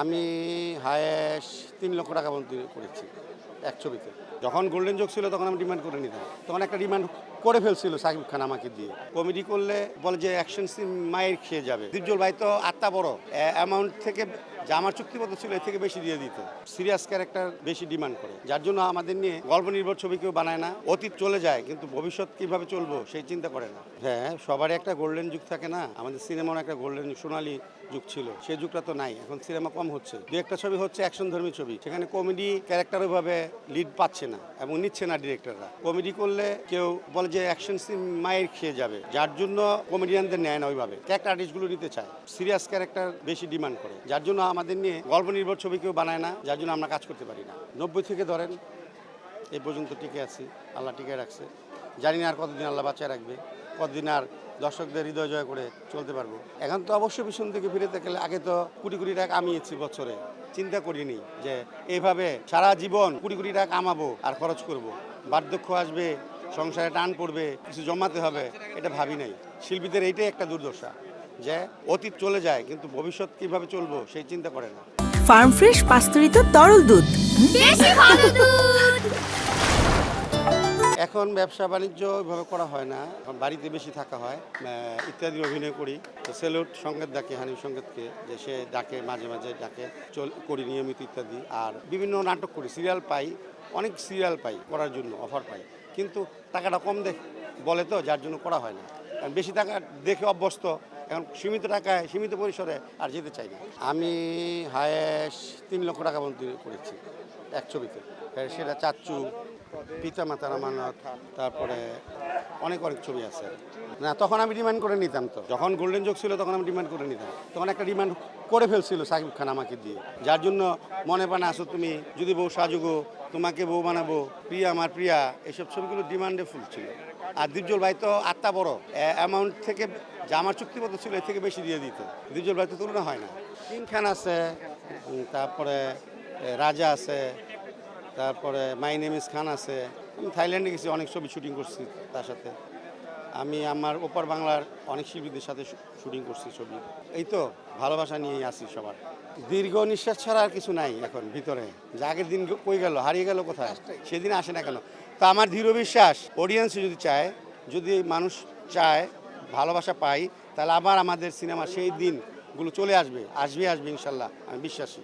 আমি হায়েস্ট ৩ লক্ষ টাকা পর্যন্ত করেছি এক ছবিতে। যখন গোল্ডেন যোগ ছিল তখন আমি ডিমান্ড করে নিতাম, তখন একটা ডিমান্ড করে ফেলছিল সাকিব খান আমাকে দিয়ে। কমেডি করলে বলে যে অ্যাকশন সিন মায়ের খেয়ে যাবে। দীপজল ভাই তো আত্মা বড়, অ্যামাউন্ট থেকে যা আমার চুক্তিবদ্ধ ছিল এর থেকে বেশি দিয়ে দিত। সিরিয়াস ক্যারেক্টার বেশি ডিমান্ড করে, যার জন্য আমাদের নিয়ে গল্প নির্ভর ছবি কেউ বানায় না। অতীত চলে যায় কিন্তু ভবিষ্যৎ কিভাবে চলবো সেই চিন্তা করে না। হ্যাঁ, সবারই একটা গোল্ডেন যুগ থাকে না, আমাদের সিনেমার একটা গোল্ডেন সোনালী যুগ ছিল, সেই যুগটা তো নাই। এখন সিনেমা কম হচ্ছে, দু একটা ছবি হচ্ছে অ্যাকশন ধর্মী ছবি, সেখানে কমেডি ক্যারেক্টার ওইভাবে লিড পাচ্ছে না এবং নিচ্ছে না ডিরেক্টররা। কমেডি করলে কেউ বলে যে অ্যাকশন সিন মায়ের খেয়ে যাবে, যার জন্য কমেডিয়ানদের নেয় না ওইভাবে। ক্যারেক্টার আর্টিস্টগুলো নিতে চায়, সিরিয়াস ক্যারেক্টার বেশি ডিমান্ড করে, যার জন্য আমাদের নিয়ে গল্প নির্ভর ছবি কেউ বানায় না, যার জন্য আমরা কাজ করতে পারি না। 90 থেকে ধরেন এই পর্যন্ত টিকে আছি, আল্লাহ টিকে রাখছে। জানি না আর কতদিন আল্লাহ বাঁচায় রাখবে, কতদিন আর দর্শকদের হৃদয় জয় করে চলতে পারবো। এখন তো অবশ্যই পিছন থেকে ফিরে থাকলে, আগে তো কোটি কোটি টাকা কামিয়েছি বছরে, চিন্তা করিনি যে এইভাবে সারা জীবন কোটি কোটি টাকা কামাবো আর খরচ করব। বার্ধক্য আসবে, সংসারে টান পড়বে, কিছু জমাতে হবে, এটা ভাবি নাই। শিল্পীদের এইটাই একটা দুর্দশা যে অতীত চলে যায় কিন্তু ভবিষ্যৎ কিভাবে চলবো সেই চিন্তা করে না। ফার্ম ফ্রেশ পাস্তুরিত তরল দুধ, বেশি ভালো দুধ। এখন ব্যবসা বাণিজ্য ওইভাবে করা হয় না, এখন বাড়িতে বেশি থাকা হয়, ইত্যাদি অভিনয় করি। তো সেলুট সঙ্গীত ডাকে, হানিফ সঙ্গীতকে, যে সে ডাকে, মাঝে মাঝে ডাকে, করি নিয়মিত ইত্যাদি। আর বিভিন্ন নাটক করি, সিরিয়াল পাই, অনেক সিরিয়াল পাই করার জন্য, অফার পাই, কিন্তু টাকাটা কম বলে তো, যার জন্য করা হয় না। কারণ বেশি টাকা দেখে অভ্যস্ত, এখন সীমিত টাকায় সীমিত পরিসরে আর যেতে চাই না। আমি হায়েস্ট 3 লক্ষ টাকা পর্যন্ত করেছি এক ছবিতে, সেটা চাচ্চু, পিতা মাতার আমানত, তারপরে অনেক ছবি আছে। না, তখন আমি ডিমান্ড করে নিতাম, তো যখন গোল্ডেন যোগ ছিল তখন আমি ডিমান্ড করে নিতাম, তখন একটা ডিমান্ড করে ফেলছিল সাকিব খান আমাকে দিয়ে, যার জন্য মনে পানে আসো তুমি, যদি বউ সাজুগো, তোমাকে বউ বানাবো, প্রিয়া আমার প্রিয়া, এইসব ছবিগুলো ডিমান্ডে ফুল ছিল। আর দীপজল ভাই তো আত্মা বড়, অ্যামাউন্ট থেকে যা আমার চুক্তিবদ্ধ ছিল এর থেকে বেশি দিয়ে দিত। দীপজল ভাই তো তুলনা হয় না। কিং খান আছে, তারপরে রাজা আছে, তারপরে মাই নেম ইজ খান আছে। আমি থাইল্যান্ডে গেছি, অনেক ছবি শুটিং করছি তার সাথে। আমি আমার ওপার বাংলার অনেক শিল্পীদের সাথে শুটিং করছি ছবি। এই তো ভালোবাসা নিয়েই আসি সবার। দীর্ঘ নিঃশ্বাস ছাড়া আর কিছু নাই এখন ভিতরে, যে আগের দিন কই গেল, হারিয়ে গেল কোথায়, সেদিন আসে না কেন। তো আমার দৃঢ় বিশ্বাস, অডিয়েন্স যদি চায়, যদি মানুষ চায়, ভালোবাসা পাই, তাহলে আবার আমাদের সিনেমা সেই দিনগুলো চলে আসবে, আসবে ইনশাল্লাহ, আমি বিশ্বাসী।